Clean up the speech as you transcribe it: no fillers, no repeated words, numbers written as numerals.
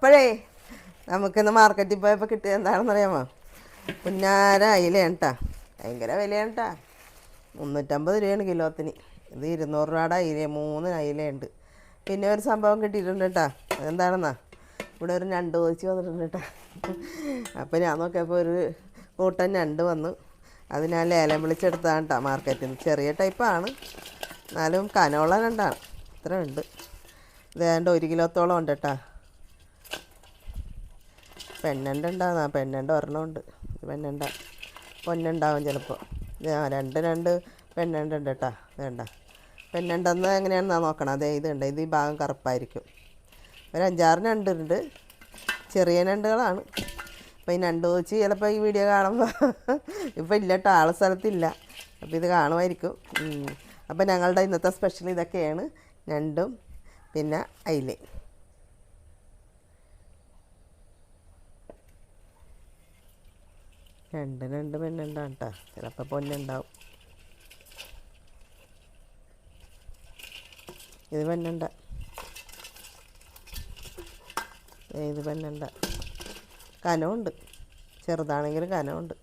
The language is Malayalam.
അപ്പോഴേ നമുക്കിന്ന് മാർക്കറ്റിൽ പോയപ്പോൾ കിട്ടിയത് എന്താണെന്ന് അറിയാമോ? പുന്നാര അയിലയാണ് കേട്ടാ. ഭയങ്കര വിലയാണ് കേട്ടാ. 350 രൂപയാണ് കിലോത്തിന്. ഇത് 200 രൂപയുടെ അയില, 3 അയിലയുണ്ട്. പിന്നെ ഒരു സംഭവം കിട്ടിയിട്ടുണ്ട് കേട്ടാ. അതെന്താണെന്നാ, ഇവിടെ ഒരു ഞണ്ട് കൊതിച്ച് വന്നിട്ടുണ്ട് കേട്ടാ. അപ്പോൾ ഞാൻ നോക്കിയപ്പോൾ ഒരു കൂട്ടൻ ഞണ്ട് വന്നു. അത് ഞാൻ ലേലം വിളിച്ചെടുത്താണ് കേട്ടോ മാർക്കറ്റിൽ നിന്ന്. ചെറിയ ടൈപ്പാണ്, എന്നാലും കനമുള്ള ഞണ്ടാണ്. ഇത്ര ഉണ്ട്. ഇതേണ്ട 1 കിലോത്തോളം ഉണ്ട് കേട്ടാ. പെണ്ണണ്ട ഉണ്ടാകുന്ന പെണ്ണണ്ട ഒരെണ്ണമുണ്ട്. പെണ്ണണ്ട പൊന്നുണ്ടാവും ചിലപ്പോൾ. രണ്ട് പെണ്ണണ്ട ഉണ്ട് കേട്ടോ. വേണ്ട പെണ്ണണ്ടെന്ന് എങ്ങനെയാണെന്നാ നോക്കണം. അതേ ഇതുണ്ട്. ഇത് ഈ ഭാഗം കറുപ്പായിരിക്കും. ഒരു 5-6 ഞണ്ടുണ്ട്. ചെറിയ ഞണ്ടുകളാണ്. അപ്പോൾ ഈ ഞണ്ട് വെച്ച് ചിലപ്പോൾ ഈ വീഡിയോ കാണുമ്പോൾ ഇപ്പോൾ ഇല്ല കേട്ടോ, ആളെ സ്ഥലത്തില്ല. അപ്പോൾ ഇത് കാണുമായിരിക്കും. അപ്പോൾ ഞങ്ങളുടെ ഇന്നത്തെ സ്പെഷ്യൽ ഇതൊക്കെയാണ്. ഞണ്ടും പിന്നെ അയിലയും. രണ്ട് പെണ്ണുണ്ടാവും കേട്ടോ. ചിലപ്പോൾ പൊന്നുണ്ടാവും. ഇത് പെണ്ണുണ്ട. ഇത് പെണ്ണുണ്ട. കനമുണ്ട്. ചെറുതാണെങ്കിലും കനമുണ്ട്.